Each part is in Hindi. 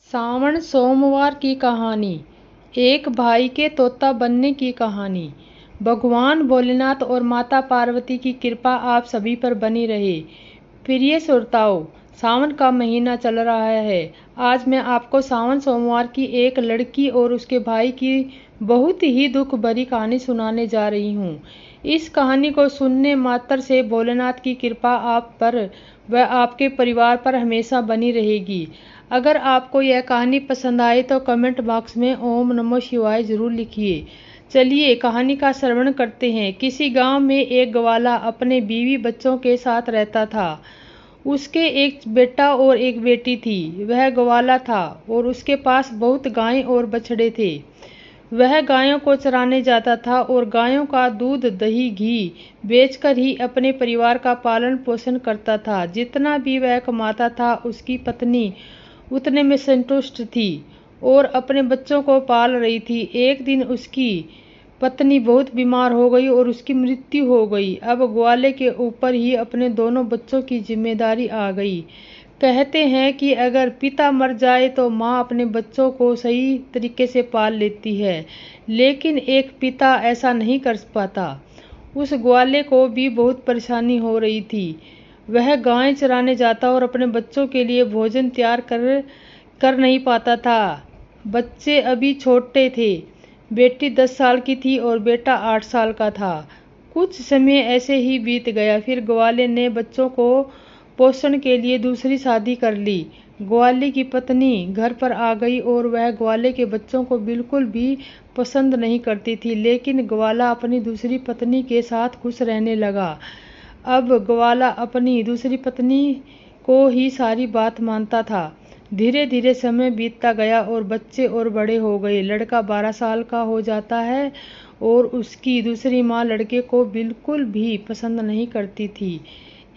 सावन सोमवार की कहानी। एक भाई के तोता बनने की कहानी। भगवान भोलेनाथ और माता पार्वती की कृपा आप सभी पर बनी रहे। प्रिय श्रोताओं, सावन का महीना चल रहा है। आज मैं आपको सावन सोमवार की एक लड़की और उसके भाई की बहुत ही दुख भरी कहानी सुनाने जा रही हूँ। इस कहानी को सुनने मात्र से भोलेनाथ की कृपा आप पर व आपके परिवार पर हमेशा बनी रहेगी। अगर आपको यह कहानी पसंद आए तो कमेंट बॉक्स में ओम नमः शिवाय जरूर लिखिए। चलिए कहानी का श्रवण करते हैं। किसी गांव में एक ग्वाला अपने बीवी बच्चों के साथ रहता था। उसके एक बेटा और एक बेटी थी। वह ग्वाला था और उसके पास बहुत गायें और बछड़े थे। वह गायों को चराने जाता था और गायों का दूध दही घी बेचकर ही अपने परिवार का पालन पोषण करता था। जितना भी वह कमाता था उसकी पत्नी उतने में संतुष्ट थी और अपने बच्चों को पाल रही थी। एक दिन उसकी पत्नी बहुत बीमार हो गई और उसकी मृत्यु हो गई। अब ग्वाले के ऊपर ही अपने दोनों बच्चों की जिम्मेदारी आ गई। कहते हैं कि अगर पिता मर जाए तो माँ अपने बच्चों को सही तरीके से पाल लेती है, लेकिन एक पिता ऐसा नहीं कर पाता। उस ग्वाले को भी बहुत परेशानी हो रही थी। वह गाय चराने जाता और अपने बच्चों के लिए भोजन तैयार कर नहीं पाता था। बच्चे अभी छोटे थे। बेटी 10 साल की थी और बेटा 8 साल का था। कुछ समय ऐसे ही बीत गया। फिर ग्वाले ने बच्चों को पोषण के लिए दूसरी शादी कर ली। ग्वाले की पत्नी घर पर आ गई और वह ग्वाले के बच्चों को बिल्कुल भी पसंद नहीं करती थी, लेकिन ग्वाला अपनी दूसरी पत्नी के साथ खुश रहने लगा। अब ग्वाला अपनी दूसरी पत्नी को ही सारी बात मानता था। धीरे धीरे समय बीतता गया और बच्चे और बड़े हो गए। लड़का 12 साल का हो जाता है और उसकी दूसरी माँ लड़के को बिल्कुल भी पसंद नहीं करती थी।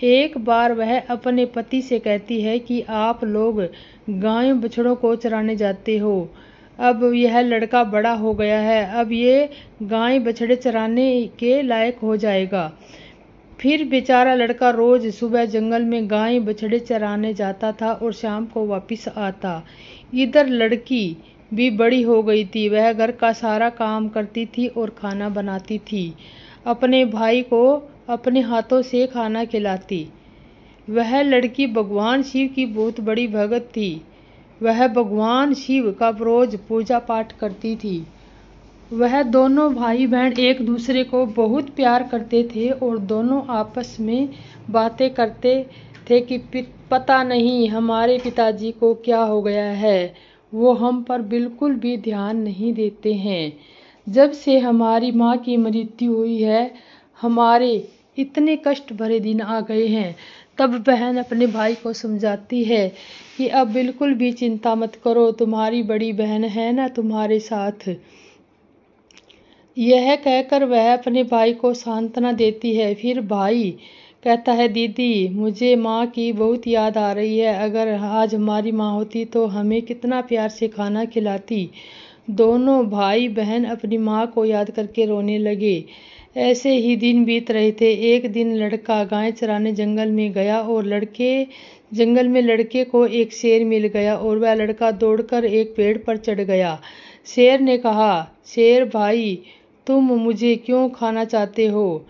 एक बार वह अपने पति से कहती है कि आप लोग गायों बछड़ों को चराने जाते हो। अब यह लड़का बड़ा हो गया है, अब ये गाय बछड़े चराने के लायक हो जाएगा। फिर बेचारा लड़का रोज सुबह जंगल में गाय बछड़े चराने जाता था और शाम को वापस आता। इधर लड़की भी बड़ी हो गई थी। वह घर का सारा काम करती थी और खाना बनाती थी। अपने भाई को अपने हाथों से खाना खिलाती। वह लड़की भगवान शिव की बहुत बड़ी भगत थी। वह भगवान शिव का रोज पूजा पाठ करती थी। वह दोनों भाई बहन एक दूसरे को बहुत प्यार करते थे और दोनों आपस में बातें करते थे कि पता नहीं हमारे पिताजी को क्या हो गया है, वो हम पर बिल्कुल भी ध्यान नहीं देते हैं। जब से हमारी माँ की मृत्यु हुई है, हमारे इतने कष्ट भरे दिन आ गए हैं। तब बहन अपने भाई को समझाती है कि अब बिल्कुल भी चिंता मत करो, तुम्हारी बड़ी बहन है ना तुम्हारे साथ। यह कहकर वह अपने भाई को सांत्वना देती है। फिर भाई कहता है, दीदी मुझे माँ की बहुत याद आ रही है। अगर आज हमारी माँ होती तो हमें कितना प्यार से खाना खिलाती। दोनों भाई बहन अपनी माँ को याद करके रोने लगे। ऐसे ही दिन बीत रहे थे। एक दिन लड़का गाय चराने जंगल में गया और जंगल में लड़के को एक शेर मिल गया और वह लड़का दौड़कर एक पेड़ पर चढ़ गया। शेर ने कहा, शेर भाई तुम मुझे क्यों खाना चाहते हो?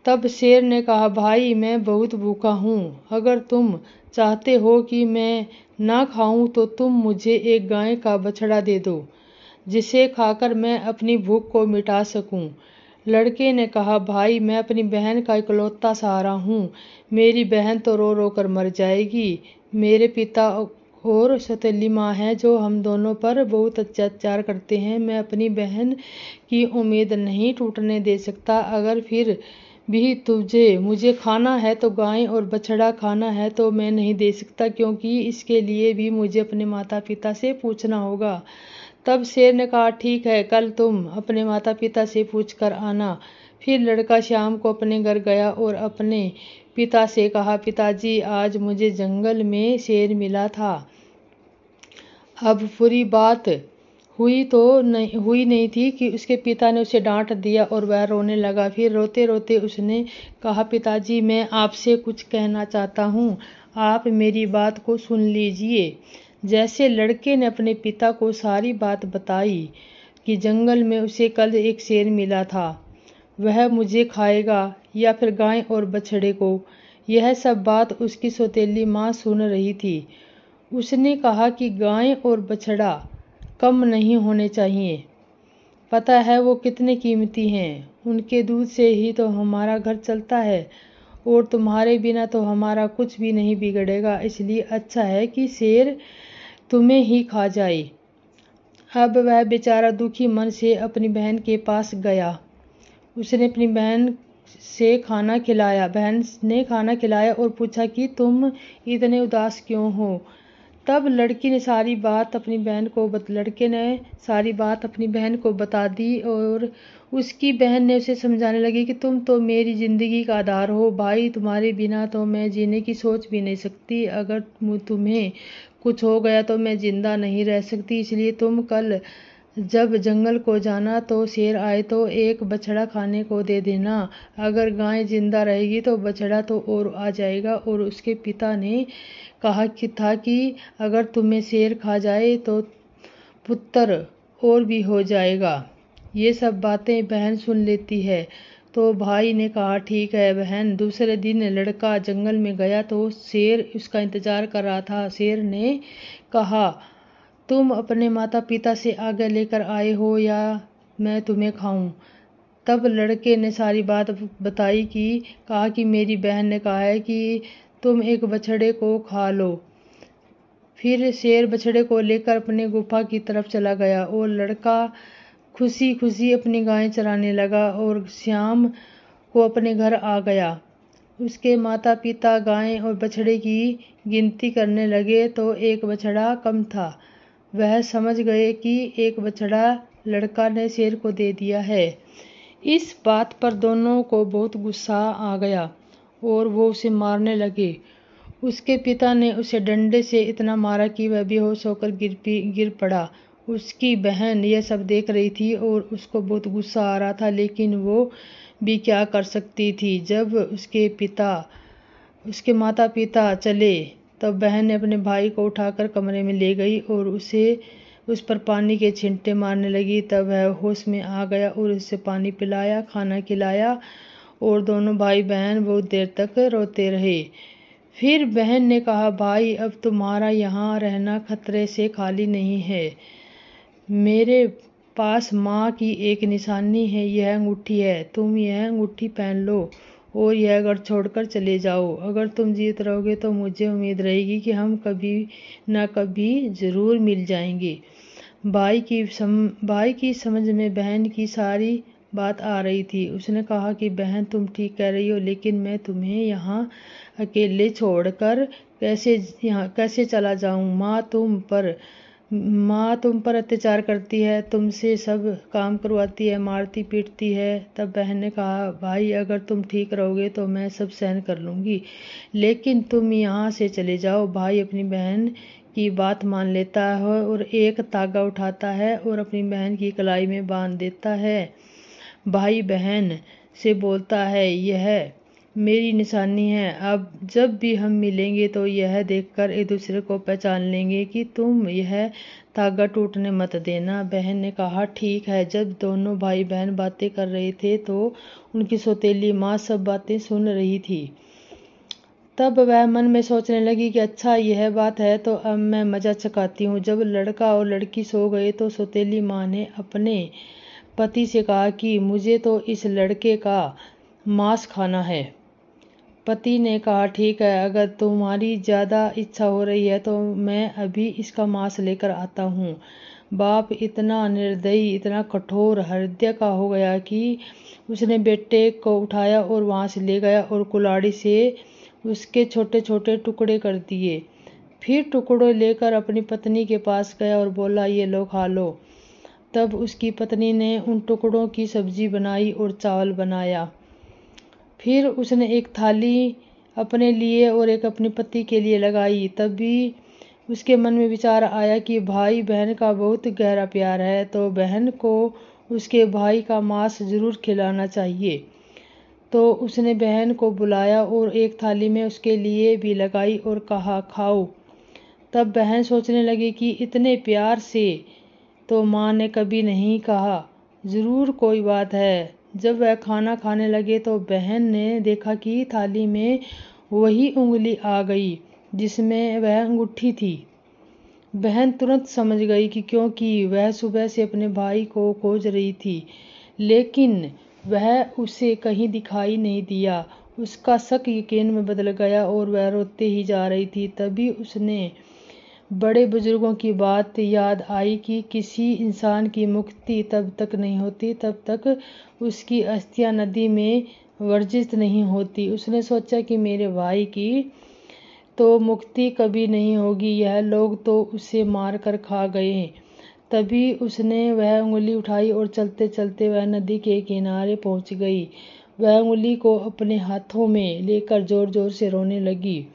तब शेर ने कहा, भाई मैं बहुत भूखा हूँ। अगर तुम चाहते हो कि मैं ना खाऊं तो तुम मुझे एक गाय का बछड़ा दे दो, जिसे खाकर मैं अपनी भूख को मिटा सकूं। लड़के ने कहा, भाई मैं अपनी बहन का इकलौता सहारा हूँ। मेरी बहन तो रो रो कर मर जाएगी। मेरे पिता और सौतेली माँ है जो हम दोनों पर बहुत अत्याचार करते हैं। मैं अपनी बहन की उम्मीद नहीं टूटने दे सकता। अगर फिर भी तुझे मुझे खाना है तो गाय और बछड़ा खाना है तो मैं नहीं दे सकता, क्योंकि इसके लिए भी मुझे अपने माता पिता से पूछना होगा। तब शेर ने कहा, ठीक है, कल तुम अपने माता पिता से पूछ कर आना। फिर लड़का शाम को अपने घर गया और अपने पिता से कहा, पिताजी आज मुझे जंगल में शेर मिला था। अब पूरी बात हुई नहीं थी कि उसके पिता ने उसे डांट दिया और वह रोने लगा। फिर रोते रोते उसने कहा, पिताजी मैं आपसे कुछ कहना चाहता हूँ, आप मेरी बात को सुन लीजिए। जैसे लड़के ने अपने पिता को सारी बात बताई कि जंगल में उसे कल एक शेर मिला था, वह मुझे खाएगा या फिर गाय और बछड़े को। यह सब बात उसकी सौतेली माँ सुन रही थी। उसने कहा कि गाय और बछड़ा कम नहीं होने चाहिए, पता है वो कितने कीमती हैं, उनके दूध से ही तो हमारा घर चलता है और तुम्हारे बिना तो हमारा कुछ भी नहीं बिगड़ेगा, इसलिए अच्छा है कि शेर तुम्हें ही खा जाए। अब वह बेचारा दुखी मन से अपनी बहन के पास गया। उसने अपनी बहन ने खाना खिलाया और पूछा कि तुम इतने उदास क्यों हो। तब लड़के ने सारी बात अपनी बहन को बता दी और उसकी बहन ने उसे समझाने लगी कि तुम तो मेरी जिंदगी का आधार हो भाई, तुम्हारे बिना तो मैं जीने की सोच भी नहीं सकती। अगर तुम्हें कुछ हो गया तो मैं जिंदा नहीं रह सकती, इसलिए तुम कल जब जंगल को जाना तो शेर आए तो एक बछड़ा खाने को दे देना। अगर गाय जिंदा रहेगी तो बछड़ा तो और आ जाएगा। और उसके पिता ने कहा कि अगर तुम्हें शेर खा जाए तो पुत्र और भी हो जाएगा। ये सब बातें बहन सुन लेती है तो भाई ने कहा ठीक है बहन। दूसरे दिन लड़का जंगल में गया तो शेर उसका इंतजार कर रहा था। शेर ने कहा तुम अपने माता पिता से आज्ञा लेकर आए हो या मैं तुम्हें खाऊं। तब लड़के ने सारी बात बताई कहा कि मेरी बहन ने कहा है कि तुम एक बछड़े को खा लो। फिर शेर बछड़े को लेकर अपने गुफा की तरफ चला गया और लड़का खुशी खुशी अपनी गायें चराने लगा और शाम को अपने घर आ गया। उसके माता पिता गायें और बछड़े की गिनती करने लगे तो एक बछड़ा कम था। वह समझ गए कि एक बछड़ा लड़का ने शेर को दे दिया है। इस बात पर दोनों को बहुत गुस्सा आ गया और वो उसे मारने लगे। उसके पिता ने उसे डंडे से इतना मारा कि वह बेहोश होकर गिर पड़ा। उसकी बहन यह सब देख रही थी और उसको बहुत गुस्सा आ रहा था, लेकिन वो भी क्या कर सकती थी। जब उसके माता पिता चले तब बहन ने अपने भाई को उठाकर कमरे में ले गई और उस पर पानी के छींटे मारने लगी। तब वह होश में आ गया और उसे पानी पिलाया, खाना खिलाया और दोनों भाई बहन बहुत देर तक रोते रहे। फिर बहन ने कहा भाई अब तुम्हारा यहाँ रहना खतरे से खाली नहीं है। मेरे पास माँ की एक निशानी है, यह अंगूठी है, तुम यह अंगूठी पहन लो और यह घर छोड़कर चले जाओ। अगर तुम जीवित रहोगे तो मुझे उम्मीद रहेगी कि हम कभी न कभी जरूर मिल जाएंगे। भाई की समझ में बहन की सारी बात आ रही थी। उसने कहा कि बहन तुम ठीक कह रही हो, लेकिन मैं तुम्हें यहाँ अकेले छोड़कर कैसे चला जाऊँ। माँ तुम पर अत्याचार करती है, तुमसे सब काम करवाती है, मारती पीटती है। तब बहन ने कहा भाई अगर तुम ठीक रहोगे तो मैं सब सहन कर लूँगी, लेकिन तुम यहाँ से चले जाओ। भाई अपनी बहन की बात मान लेता है और एक तागा उठाता है और अपनी बहन की कलाई में बांध देता है। भाई बहन से बोलता है यह मेरी निशानी है, अब जब भी हम मिलेंगे तो यह देखकर एक दूसरे को पहचान लेंगे कि तुम यह तागा टूटने मत देना। बहन ने कहा ठीक है। जब दोनों भाई बहन बातें कर रहे थे तो उनकी सौतेली माँ सब बातें सुन रही थी। तब वह मन में सोचने लगी कि अच्छा यह बात है तो अब मैं मजा चखाती हूँ। जब लड़का और लड़की सो गए तो सौतेली माँ ने अपने पति से कहा कि मुझे तो इस लड़के का मांस खाना है। पति ने कहा ठीक है, अगर तुम्हारी ज़्यादा इच्छा हो रही है तो मैं अभी इसका मांस लेकर आता हूँ। बाप इतना निर्दयी, इतना कठोर हृदय का हो गया कि उसने बेटे को उठाया और वहाँ से ले गया और कुल्हाड़ी से उसके छोटे छोटे टुकड़े कर दिए। फिर टुकड़े लेकर अपनी पत्नी के पास गया और बोला ये लो खा लो। तब उसकी पत्नी ने उन टुकड़ों की सब्जी बनाई और चावल बनाया। फिर उसने एक थाली अपने लिए और एक अपने पति के लिए लगाई। तभी उसके मन में विचार आया कि भाई बहन का बहुत गहरा प्यार है तो बहन को उसके भाई का मांस जरूर खिलाना चाहिए। तो उसने बहन को बुलाया और एक थाली में उसके लिए भी लगाई और कहा खाओ। तब बहन सोचने लगी कि इतने प्यार से तो माँ ने कभी नहीं कहा, ज़रूर कोई बात है। जब वह खाना खाने लगे तो बहन ने देखा कि थाली में वही उंगली आ गई जिसमें वह अंगूठी थी। बहन तुरंत समझ गई कि क्योंकि वह सुबह से अपने भाई को खोज रही थी, लेकिन वह उसे कहीं दिखाई नहीं दिया। उसका शक यकीन में बदल गया और वह रोते ही जा रही थी। तभी उसने बड़े बुजुर्गों की बात याद आई कि किसी इंसान की मुक्ति तब तक नहीं होती तब तक उसकी अस्थियां नदी में वर्जित नहीं होती। उसने सोचा कि मेरे भाई की तो मुक्ति कभी नहीं होगी, यह लोग तो उसे मार कर खा गए। तभी उसने वह उंगली उठाई और चलते चलते वह नदी के किनारे पहुंच गई। वह उंगली को अपने हाथों में लेकर जोर जोर से रोने लगी।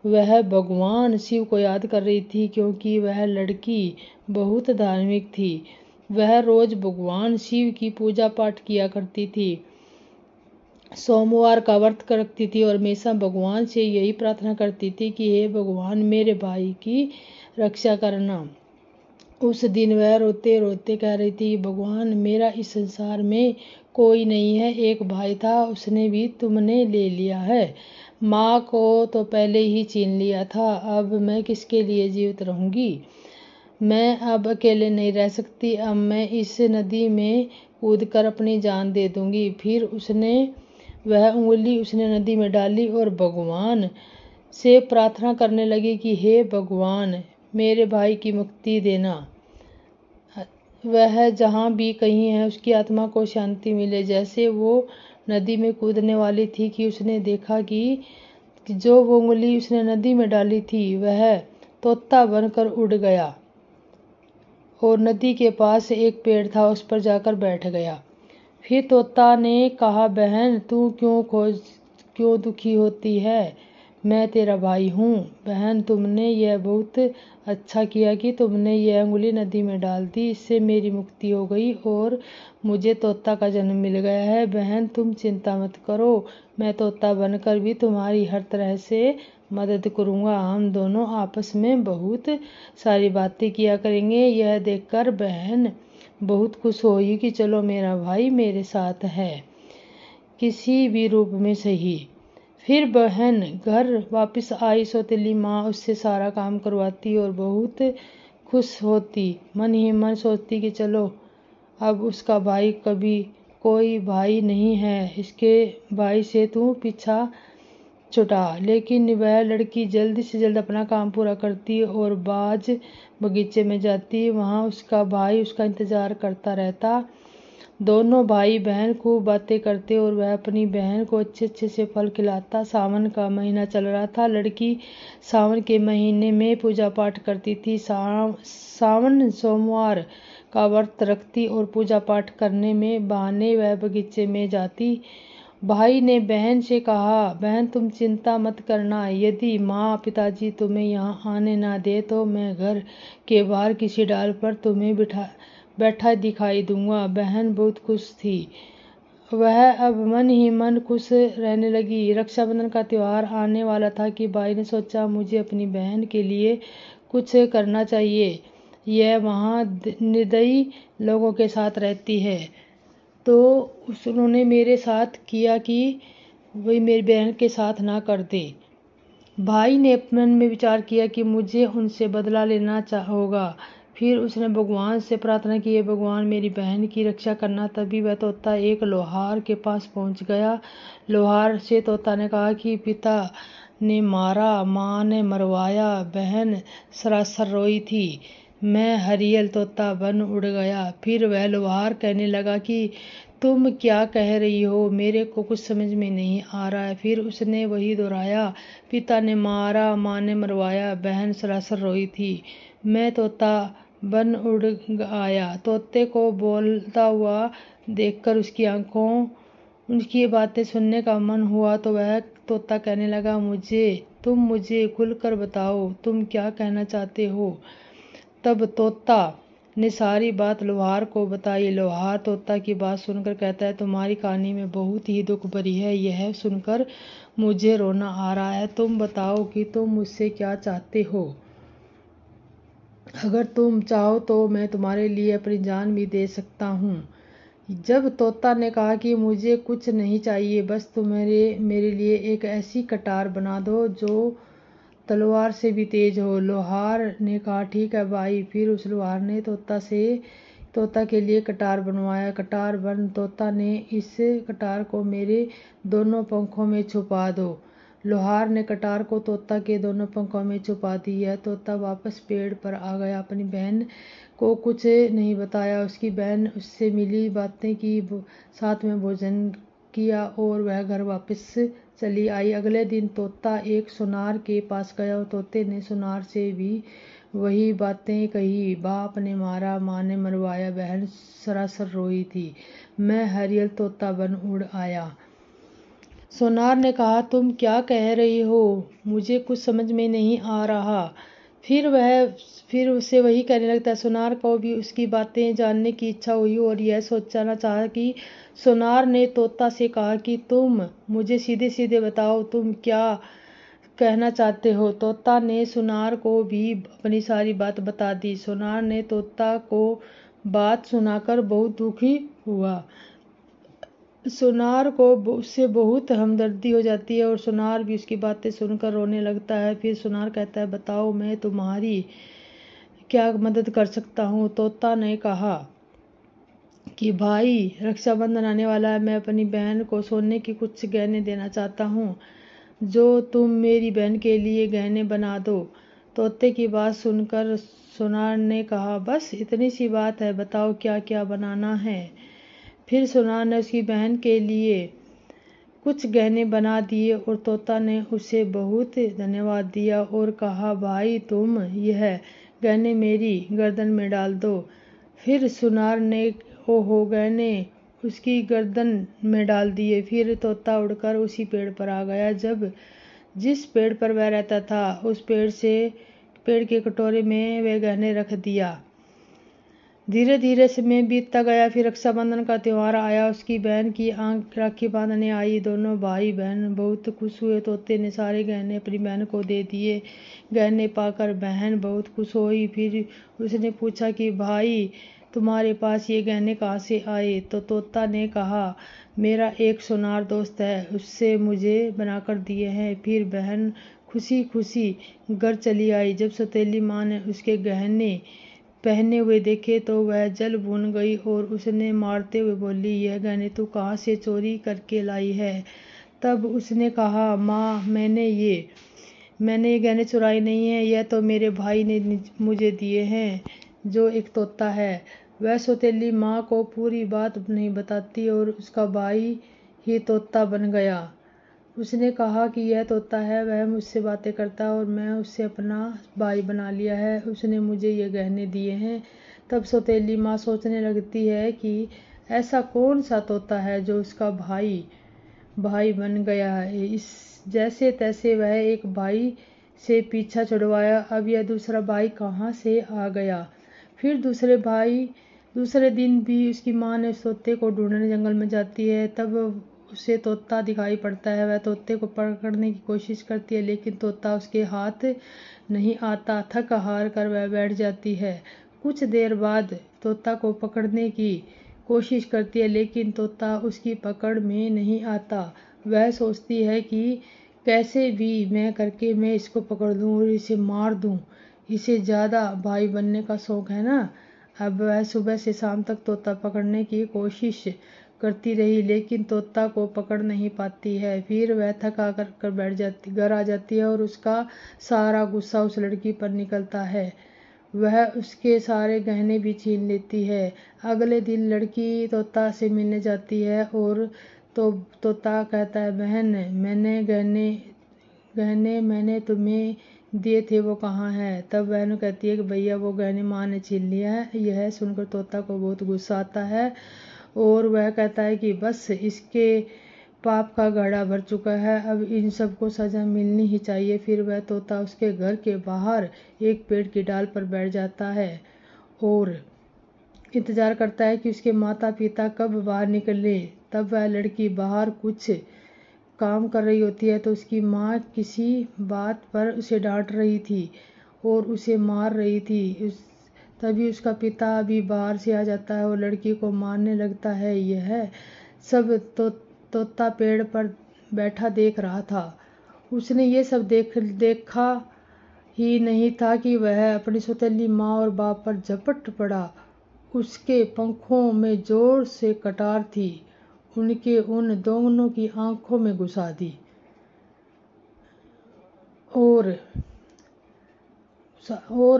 वह भगवान शिव को याद कर रही थी क्योंकि वह लड़की बहुत धार्मिक थी। वह रोज भगवान शिव की पूजा पाठ किया करती थी, सोमवार का व्रत रखती थी और हमेशा भगवान से यही प्रार्थना करती थी कि हे भगवान मेरे भाई की रक्षा करना। उस दिन वह रोते रोते कह रही थी, भगवान मेरा इस संसार में कोई नहीं है, एक भाई था उसने भी तुमने ले लिया है। माँ को तो पहले ही छीन लिया था, अब मैं किसके लिए जीवित रहूंगी। मैं अब अकेले नहीं रह सकती, अब मैं इस नदी में कूदकर अपनी जान दे दूंगी। फिर वह उंगली उसने नदी में डाली और भगवान से प्रार्थना करने लगी कि हे भगवान मेरे भाई की मुक्ति देना। वह जहाँ भी कहीं है उसकी आत्मा को शांति मिले। जैसे वो नदी में कूदने वाली थी कि उसने देखा कि जो वो उंगली उसने नदी में डाली थी वह तोता बनकर उड़ गया और नदी के पास एक पेड़ था, उस पर जाकर बैठ गया। फिर तोता ने कहा, बहन तू क्यों दुखी होती है, मैं तेरा भाई हूँ। बहन तुमने यह बहुत अच्छा किया कि तुमने यह उंगली नदी में डाल दी, इससे मेरी मुक्ति हो गई और मुझे तोता का जन्म मिल गया है। बहन तुम चिंता मत करो, मैं तोता बनकर भी तुम्हारी हर तरह से मदद करूँगा। हम दोनों आपस में बहुत सारी बातें किया करेंगे। यह देखकर बहन बहुत खुश हुई कि चलो मेरा भाई मेरे साथ है, किसी भी रूप में सही। फिर बहन घर वापस आई। सौतेली माँ उससे सारा काम करवाती और बहुत खुश होती। मन ही मन सोचती कि चलो अब उसका भाई कभी कोई भाई नहीं है, इसके भाई से तू पीछा छुटा। लेकिन वह लड़की जल्दी से जल्द अपना काम पूरा करती और बाज बगीचे में जाती। वहाँ उसका भाई उसका इंतजार करता रहता। दोनों भाई बहन खूब बातें करते और वह अपनी बहन को अच्छे अच्छे से फल खिलाता। सावन का महीना चल रहा था। लड़की सावन के महीने में पूजा पाठ करती थी। सावन सोमवार का व्रत रखती और पूजा पाठ करने में बहाने वह बगीचे में जाती। भाई ने बहन से कहा, बहन तुम चिंता मत करना, यदि माँ पिताजी तुम्हें यहाँ आने ना दे तो मैं घर के बाहर किसी डाल पर तुम्हें बैठा दिखाई दूंगा। बहन बहुत खुश थी। वह अब मन ही मन खुश रहने लगी। रक्षाबंधन का त्योहार आने वाला था कि भाई ने सोचा मुझे अपनी बहन के लिए कुछ करना चाहिए। यह वहाँ निर्दयी लोगों के साथ रहती है, तो उन्होंने मेरे साथ किया कि वही मेरी बहन के साथ ना कर दे। भाई ने मन में विचार किया कि मुझे उनसे बदला लेना होगा। फिर उसने भगवान से प्रार्थना की, हे भगवान मेरी बहन की रक्षा करना। तभी वह तोता एक लोहार के पास पहुंच गया। लोहार से तोता ने कहा कि पिता ने मारा, माँ ने मरवाया, बहन सरासर रोई थी, मैं हरियल तोता बन उड़ गया। फिर वह लोहार कहने लगा कि तुम क्या कह रही हो, मेरे को कुछ समझ में नहीं आ रहा है। फिर उसने वही दोहराया, पिता ने मारा, माँ ने मरवाया, बहन सरासर रोई थी, मैं तोता बन उड़ आया। तोते को बोलता हुआ देखकर उनकी बातें सुनने का मन हुआ तो वह तोता कहने लगा, तुम मुझे खुलकर बताओ, तुम क्या कहना चाहते हो। तब तोता ने सारी बात लोहार को बताई। लोहार तोता की बात सुनकर कहता है, तुम्हारी कहानी में बहुत ही दुख भरी है, यह सुनकर मुझे रोना आ रहा है। तुम बताओ कि तुम मुझसे क्या चाहते हो। अगर तुम चाहो तो मैं तुम्हारे लिए अपनी जान भी दे सकता हूँ। जब तोता ने कहा कि मुझे कुछ नहीं चाहिए, बस तुम मेरे लिए एक ऐसी कटार बना दो जो तलवार से भी तेज हो। लोहार ने कहा ठीक है भाई। फिर उस लोहार ने तोता के लिए कटार बनवाया। कटार बन, तोता ने इस कटार को मेरे दोनों पंखों में छुपा दो। लोहार ने कटार को तोता के दोनों पंखों में छुपा दिया। तोता वापस पेड़ पर आ गया। अपनी बहन को कुछ नहीं बताया। उसकी बहन उससे मिली, बातें की, साथ में भोजन किया और वह घर वापस चली आई। अगले दिन तोता एक सुनार के पास गया और तोते ने सुनार से भी वही बातें कही। बाप ने मारा, माँ ने मरवाया, बहन सरासर रोई थी। मैं हरियल तोता बन उड़ आया। सोनार ने कहा तुम क्या कह रही हो, मुझे कुछ समझ में नहीं आ रहा। फिर उससे वही कहने लगता है। सोनार को भी उसकी बातें जानने की इच्छा हुई और यह सोचना चाहा कि सोनार ने तोता से कहा कि तुम मुझे सीधे सीधे बताओ, तुम क्या कहना चाहते हो। तोता ने सोनार को भी अपनी सारी बात बता दी। सोनार ने तोता को बात सुनाकर बहुत दुखी हुआ। सोनार को उससे बहुत हमदर्दी हो जाती है और सोनार भी उसकी बातें सुनकर रोने लगता है। फिर सोनार कहता है बताओ मैं तुम्हारी क्या मदद कर सकता हूँ। तोता ने कहा कि भाई रक्षाबंधन आने वाला है, मैं अपनी बहन को सोने की कुछ गहने देना चाहता हूँ, जो तुम मेरी बहन के लिए गहने बना दो। तोते की बात सुनकर सोनार ने कहा बस इतनी सी बात है, बताओ क्या क्या बनाना है। फिर सोनार ने उसकी बहन के लिए कुछ गहने बना दिए और तोता ने उसे बहुत धन्यवाद दिया और कहा भाई तुम यह गहने मेरी गर्दन में डाल दो। फिर सोनार ने ओहो गहने उसकी गर्दन में डाल दिए। फिर तोता उड़कर उसी पेड़ पर आ गया। जिस पेड़ पर वह रहता था उस पेड़ के कटोरे में वह गहने रख दिया। धीरे धीरे समय बीतता गया। फिर रक्षाबंधन का त्योहार आया। उसकी बहन की आंख राखी बांधने आई। दोनों भाई बहन बहुत खुश हुए। तोते ने सारे गहने अपनी बहन को दे दिए। गहने पाकर बहन बहुत खुश हुई। फिर उसने पूछा कि भाई तुम्हारे पास ये गहने कहाँ से आए। तो तोता ने कहा मेरा एक सोनार दोस्त है, उससे मुझे बनाकर दिए हैं। फिर बहन खुशी खुशी घर चली आई। जब सौतेली माँ ने उसके गहने पहने हुए देखे तो वह जल भून गई और उसने मारते हुए बोली यह गहने तू कहाँ से चोरी करके लाई है। तब उसने कहा माँ मैंने ये गहने चुराए नहीं है, यह तो मेरे भाई ने मुझे दिए हैं जो एक तोता है। वह सौतेली माँ को पूरी बात नहीं बताती और उसका भाई ही तोता बन गया। उसने कहा कि यह तोता है, वह मुझसे बातें करता है और मैं उसे अपना भाई बना लिया है, उसने मुझे ये गहने दिए हैं। तब सौतेली माँ सोचने लगती है कि ऐसा कौन सा तोता है जो उसका भाई बन गया है। इस जैसे तैसे वह एक भाई से पीछा छुड़वाया। अब यह दूसरा भाई कहाँ से आ गया। फिर दूसरे दिन भी उसकी माँ ने उस तोते को ढूंढने जंगल में जाती है। तब उसे तोता दिखाई पड़ता है। वह तोते को पकड़ने की कोशिश करती है लेकिन तोता उसके हाथ नहीं आता। थक हार कर वह बैठ जाती है। कुछ देर बाद तोता को पकड़ने की कोशिश करती है लेकिन तोता उसकी पकड़ में नहीं आता। वह सोचती है कि कैसे भी मैं इसको पकड़ लूं और इसे मार दूं। इसे ज़्यादा भाई बनने का शौक है ना। अब वह सुबह से शाम तक तोता पकड़ने की कोशिश करती रही लेकिन तोता को पकड़ नहीं पाती है। फिर वह थका कर घर आ जाती है और उसका सारा गुस्सा उस लड़की पर निकलता है। वह उसके सारे गहने भी छीन लेती है। अगले दिन लड़की तोता से मिलने जाती है और तोता कहता है बहन गहने मैंने तुम्हें दिए थे वो कहाँ है। तब बहन कहती है कि भैया वो गहने माँ ने छीन लिया है। यह सुनकर तोता को बहुत गुस्सा आता है और वह कहता है कि बस इसके पाप का घड़ा भर चुका है, अब इन सबको सजा मिलनी ही चाहिए। फिर वह तोता उसके घर के बाहर एक पेड़ की डाल पर बैठ जाता है और इंतजार करता है कि उसके माता पिता कब बाहर निकले। तब वह लड़की बाहर कुछ काम कर रही होती है तो उसकी माँ किसी बात पर उसे डांट रही थी और उसे मार रही थी। तभी उसका पिता भी बाहर से आ जाता है और लड़की को मारने लगता है। यह सब तोता पेड़ पर बैठा देख रहा था। उसने ये सब देखा ही नहीं था कि वह अपनी सौतेली माँ और बाप पर झपट पड़ा। उसके पंखों में जोर से कटार थी। उनके उन दोनों की आंखों में घुसा दी और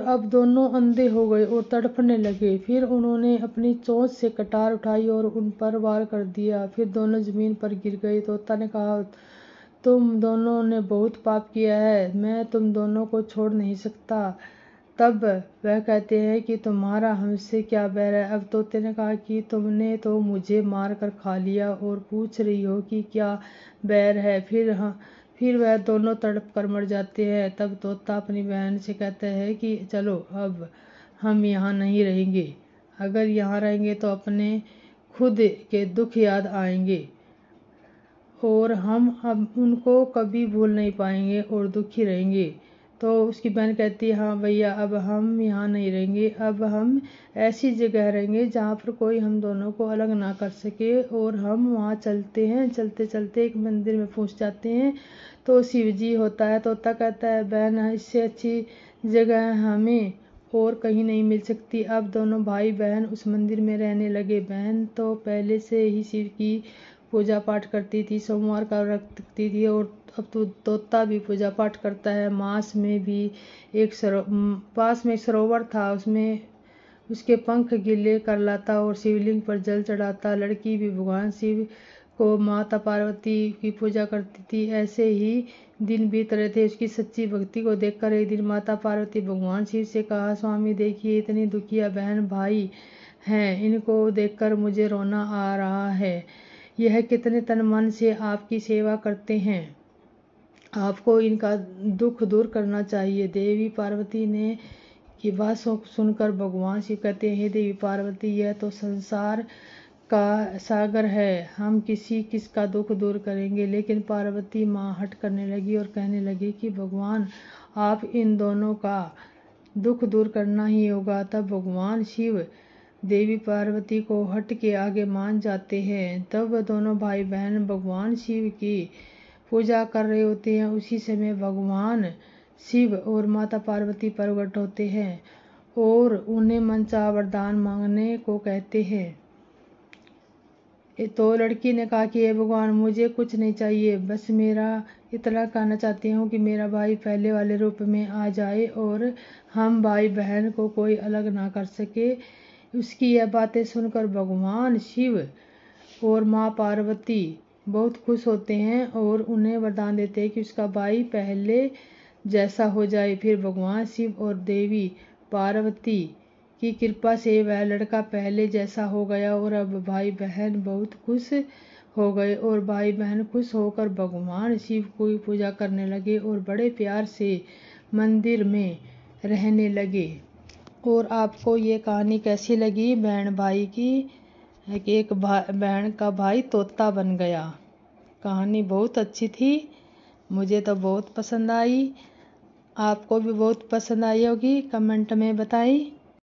अब दोनों अंधे हो गए और तड़पने लगे। फिर उन्होंने अपनी चोंच से कटार उठाई और उन पर वार कर दिया। फिर दोनों जमीन पर गिर गए। तोता ने कहा, तुम दोनों ने बहुत पाप किया है, मैं तुम दोनों को छोड़ नहीं सकता। तब वह कहते हैं कि तुम्हारा हमसे क्या बैर है। अब तोते ने कहा कि तुमने तो मुझे मार कर खा लिया और पूछ रही हो कि क्या बैर है। फिर वह दोनों तड़प कर मर जाते हैं। तब तोता अपनी बहन से कहता है कि चलो अब हम यहाँ नहीं रहेंगे। अगर यहाँ रहेंगे तो अपने खुद के दुख याद आएंगे और हम अब उनको कभी भूल नहीं पाएंगे और दुखी रहेंगे। तो उसकी बहन कहती है, हाँ भैया, अब हम यहाँ नहीं रहेंगे। अब हम ऐसी जगह रहेंगे जहाँ पर कोई हम दोनों को अलग ना कर सके। और हम वहाँ चलते हैं। चलते चलते एक मंदिर में पहुँच जाते हैं तो शिव जी होता है। तोता कहता है, बहन, इससे अच्छी जगह हमें और कहीं नहीं मिल सकती। अब दोनों भाई बहन उस मंदिर में रहने लगे। बहन तो पहले से ही शिव की पूजा पाठ करती थी, सोमवार का व्रत रखती थी और अब तो तोता भी पूजा पाठ करता है। पास में एक सरोवर था, उसमें उसके पंख गीले कर लाता और शिवलिंग पर जल चढ़ाता। लड़की भी भगवान शिव को माता पार्वती की पूजा करती थी। ऐसे ही दिन बीत रहे थे। उसकी सच्ची भक्ति को देखकर एक दिन माता पार्वती भगवान शिव से कहा, स्वामी देखिए, इतनी दुखिया बहन भाई हैं, इनको देखकर मुझे रोना आ रहा है। यह कितने तन मन से आपकी सेवा करते हैं, आपको इनका दुख दूर करना चाहिए। देवी पार्वती ने की बात सुनकर भगवान शिव कहते हैं, देवी पार्वती, यह तो संसार का सागर है, हम किसका दुख दूर करेंगे। लेकिन पार्वती माँ हट करने लगी और कहने लगी कि भगवान, आप इन दोनों का दुख दूर करना ही होगा। तब भगवान शिव देवी पार्वती को हट के आगे मान जाते हैं। तब दोनों भाई बहन भगवान शिव की पूजा कर रहे होते हैं। उसी समय भगवान शिव और माता पार्वती प्रकट होते हैं और उन्हें मनचाहा वरदान मांगने को कहते हैं। तो लड़की ने कहा कि हे भगवान, मुझे कुछ नहीं चाहिए, बस मेरा इतना कहना चाहती हूँ कि मेरा भाई पहले वाले रूप में आ जाए और हम भाई बहन को कोई अलग ना कर सके। उसकी यह बातें सुनकर भगवान शिव और माँ पार्वती बहुत खुश होते हैं और उन्हें वरदान देते हैं कि उसका भाई पहले जैसा हो जाए। फिर भगवान शिव और देवी पार्वती की कृपा से वह लड़का पहले जैसा हो गया और अब भाई बहन बहुत खुश हो गए और भाई बहन खुश होकर भगवान शिव की पूजा करने लगे और बड़े प्यार से मंदिर में रहने लगे। और आपको ये कहानी कैसी लगी बहन भाई की? एक बहन का भाई तोता बन गया। कहानी बहुत अच्छी थी, मुझे तो बहुत पसंद आई। आपको भी बहुत पसंद आई होगी, कमेंट में बताइए।